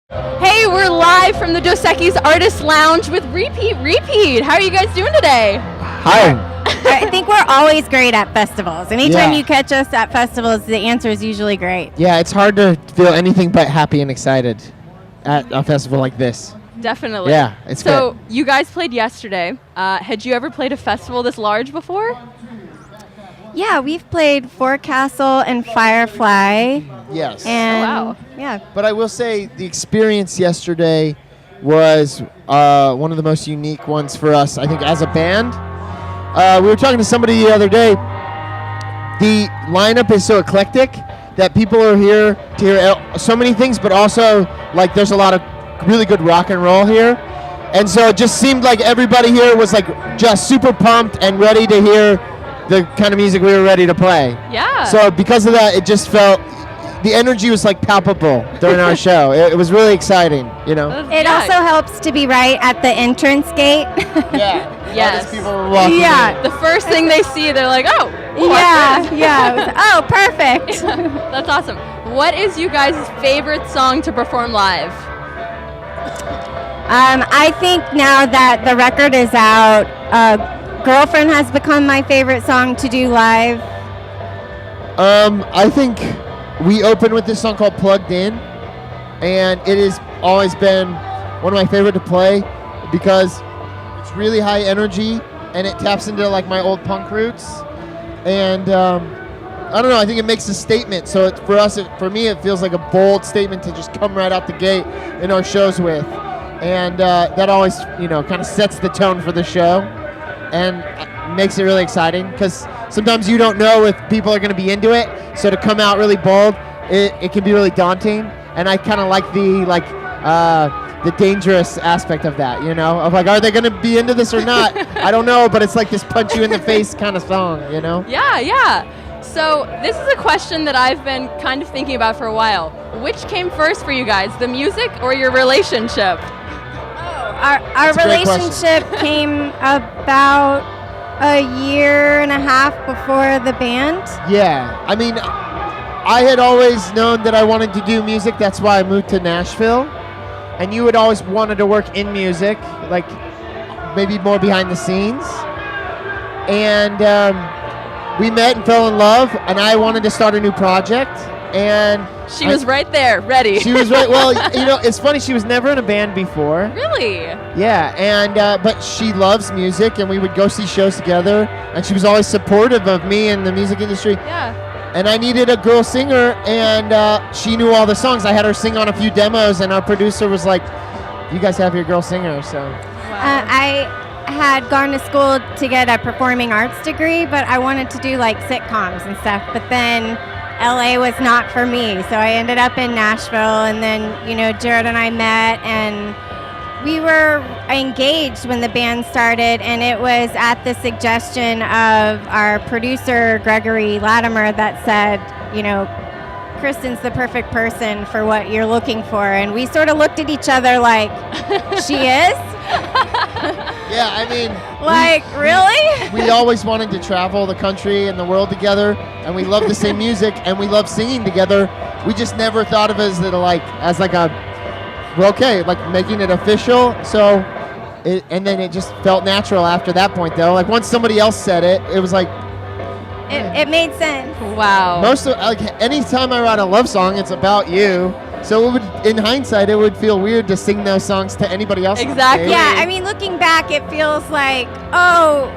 Hey, we're live from the Dos Equis Artist Lounge with Repeat. How are you guys doing today? Hi. I think we're always great at festivals. Anytime Yeah. you catch us at festivals, the answer is usually great. Yeah, it's hard to feel anything but happy and excited at a festival like this. Definitely. Yeah, it's So good. you guys played yesterday. Had you ever played a festival this large before? Yeah, we've played Forecastle and Firefly. Yes. And wow. yeah. But I will say the experience yesterday was one of the most unique ones for us, I think, as a band. We were talking to somebody the other day. The lineup is so eclectic that people are here to hear so many things, but also, like, there's a lot of really good rock and roll here. And so it just seemed like everybody here was, like, just super pumped and ready to hear the kind of music we were ready to play. Yeah. So because of that, it just felt, the energy was like palpable during our show. It was really exciting, you know? It also helps to be right at the entrance gate. Yeah. Yes. All these people were walking Yeah. in. The first thing they see, they're like, oh. Ooh, yeah, that's it. yeah. It was- oh, perfect. That's awesome. What is you guys' favorite song to perform live? I think now that the record is out, Girlfriend has become my favorite song to do live. I think we opened with this song called Plugged In, and it has always been one of my favorite to play because it's really high energy and it taps into like my old punk roots. And I don't know, I think it makes a statement. So for me, it feels like a bold statement to just come right out the gate in our shows with. And that always, kind of sets the tone for the show and makes it really exciting because sometimes you don't know if people are going to be into it. So to come out really bold, it can be really daunting. And I kind of like the dangerous aspect of that, of like, are they going to be into this or not? I don't know, but it's like this punch you in the face kind of song, Yeah. So this is a question that I've been kind of thinking about for a while. Which came first for you guys, the music or your relationship? Our That's a great question. relationship came about a year and a half before the band. Yeah, I mean, I had always known that I wanted to do music. That's why I moved to Nashville. And you had always wanted to work in music, like maybe more behind the scenes. And we met and fell in love, and I wanted to start a new project. And She was right there, ready. She was right. Well, it's funny. She was never in a band before. Really? Yeah, and but she loves music, and we would go see shows together. And she was always supportive of me in the music industry. Yeah. And I needed a girl singer, and she knew all the songs. I had her sing on a few demos, and our producer was like, "You guys have your girl singer." So I had gone to school to get a performing arts degree, but I wanted to do like sitcoms and stuff. But then LA was not for me, so I ended up in Nashville, and then Jared and I met, and we were engaged when the band started, and it was at the suggestion of our producer Gregory Latimer that said, Kristen's the perfect person for what you're looking for, and we sort of looked at each other like, she is? yeah, I mean, Like, really? we always wanted to travel the country and the world together, and we love the same music, and we love singing together. We just never thought of it as making it official. So, and then it just felt natural after that point, though. Like once somebody else said it, it was like It made sense. Wow. Anytime I write a love song, it's about you. So in hindsight, it would feel weird to sing those songs to anybody else. on Exactly. stage. Yeah, I mean, looking back, it feels like, oh,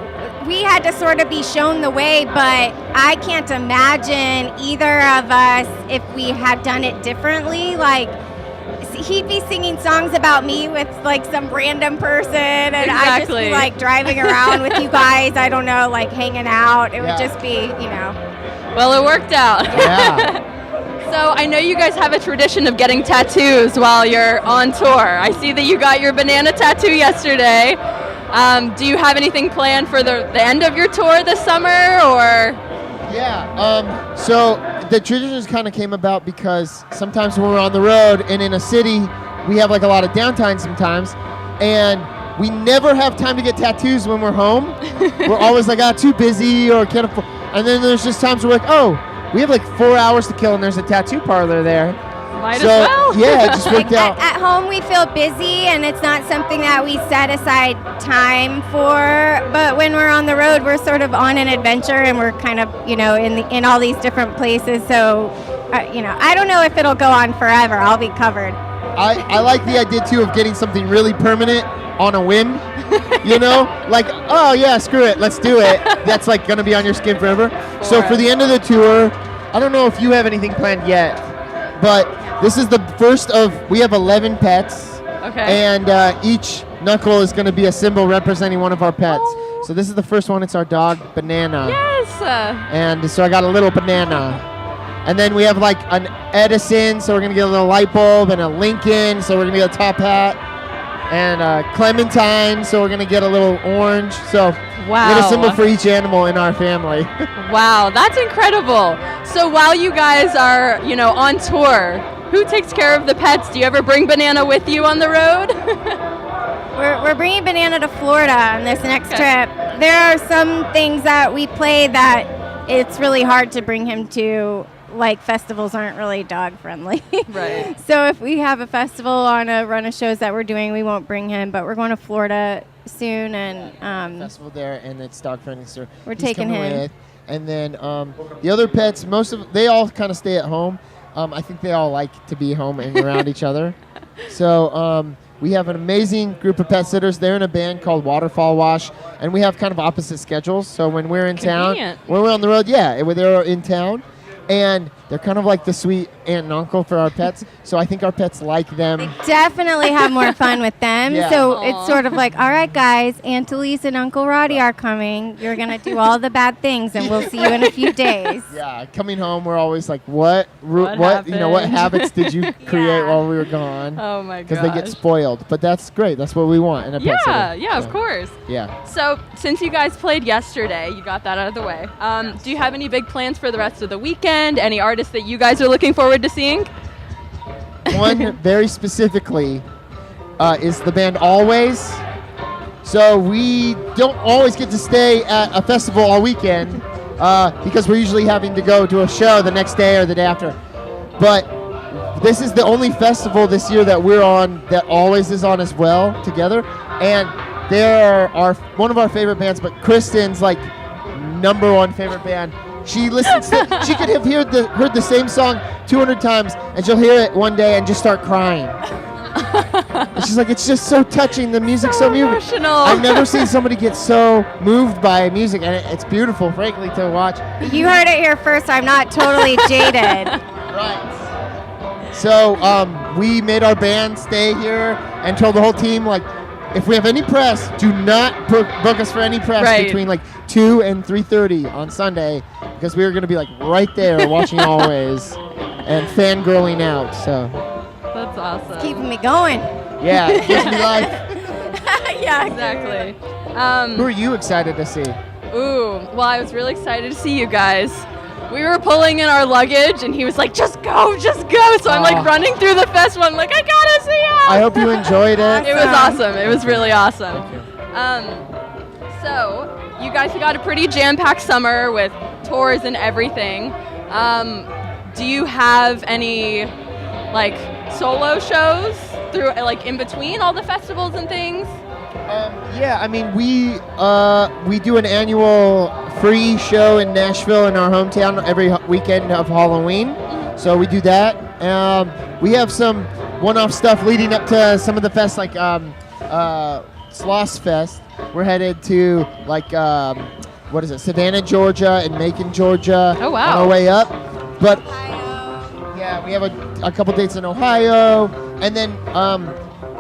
we had to sort of be shown the way, but I can't imagine either of us if we had done it differently. Like, he'd be singing songs about me with like some random person, and I'd just be like driving around with you guys, I don't know, like hanging out. It would just be, Well, it worked out. Yeah. So I know you guys have a tradition of getting tattoos while you're on tour. I see that you got your banana tattoo yesterday. Do you have anything planned for the end of your tour this summer, or? Yeah. So the traditions kind of came about because sometimes when we're on the road and in a city, we have like a lot of downtime sometimes, and we never have time to get tattoos when we're home. We're always like, too busy or can't afford. And then there's just times we're like, oh, we have like 4 hours to kill, and there's a tattoo parlor there. Might so, as well. Yeah, it just worked out. At home, we feel busy, and it's not something that we set aside time for. But when we're on the road, we're sort of on an adventure, and we're kind of, in all these different places. So, I don't know if it'll go on forever. I'll be covered. I like the idea too of getting something really permanent on a whim. Like, oh yeah, screw it, let's do it. That's like gonna be on your skin forever. So for the end of the tour, I don't know if you have anything planned yet, but this is the first of, we have 11 pets. Okay. And each knuckle is going to be a symbol representing one of our pets. Oh. So this is the first one. It's our dog, Banana. Yes. And so I got a little banana. And then we have like an Edison, so we're going to get a little light bulb, and a Lincoln, so we're going to get a top hat. And Clementine, so we're going to get a little orange. So we get a symbol for each animal in our family. Wow, that's incredible. So while you guys are, on tour, who takes care of the pets? Do you ever bring Banana with you on the road? We're bringing Banana to Florida on this next trip. There are some things that we play that it's really hard to bring him to. Like, festivals aren't really dog friendly. Right. So if we have a festival on a run of shows that we're doing, we won't bring him. But we're going to Florida soon, and festival there, and it's dog friendly, so we're taking him. With. And then the other pets, they all kind of stay at home. I think they all like to be home and around each other. So we have an amazing group of pet sitters. They're in a band called Waterfall Wash, and we have kind of opposite schedules. So when we're in town, when we're on the road, they're in town. And they're kind of like the sweet aunt and uncle for our pets. So I think our pets like them. They definitely have more fun with them. Yeah. So Aww. it's sort of like, all right, guys, Aunt Elise and Uncle Roddy are coming. You're going to do all the bad things, and we'll see you in a few days. Yeah, coming home, we're always like, what habits did you create while we were gone? Oh my gosh. Because they get spoiled. But that's great. That's what we want in a pet sitter. Yeah, of course. Yeah. So since you guys played yesterday, you got that out of the way. Do you have any big plans for the rest of the weekend? Any artists that you guys are looking forward to seeing? One very specifically is the band Always. So we don't always get to stay at a festival all weekend because we're usually having to go to a show the next day or the day after. But this is the only festival this year that we're on that Always is on as well together. And they're one of our favorite bands, but Kristen's like #1 favorite band. She listens to, she could have heard the same song 200 times, and she'll hear it one day and just start crying. And she's like, it's just so touching. The music's so emotional. I've never seen somebody get so moved by music, and it's beautiful, frankly, to watch. You heard it here first. I'm not totally jaded. Right. So we made our band stay here and told the whole team, like, if we have any press, do not book us for any press between like 2 and 3:30 on Sunday, because we were going to be like right there watching Always and fangirling out. So that's awesome. It's keeping me going. Yeah, it gives me life. Yeah, Exactly. Who are you excited to see? Well, I was really excited to see you guys. We were pulling in our luggage, and he was like, just go. So I'm like running through the festival. I'm like, I gotta see him. I hope you enjoyed it. It was awesome. It was really awesome. So you guys got a pretty jam-packed summer with tours and everything. Do you have any like solo shows through like in between all the festivals and things? Yeah, I mean, we do an annual free show in Nashville in our hometown every weekend of Halloween. So we do that. We have some one-off stuff leading up to some of the fests, like Sloss Fest. We're headed to like Savannah, Georgia, and Macon, Georgia. Oh wow! On our way up, but yeah, we have a couple dates in Ohio, and then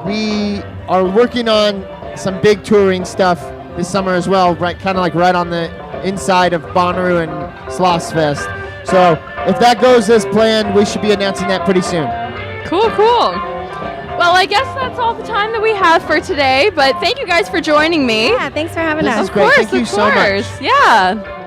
we are working on some big touring stuff this summer as well, right on the inside of Bonnaroo and Sloss Fest. So if that goes as planned, we should be announcing that pretty soon. Cool. Well, I guess that's all the time that we have for today, but thank you guys for joining me. Yeah, thanks for having us. This is great. Thank you so much. Yeah.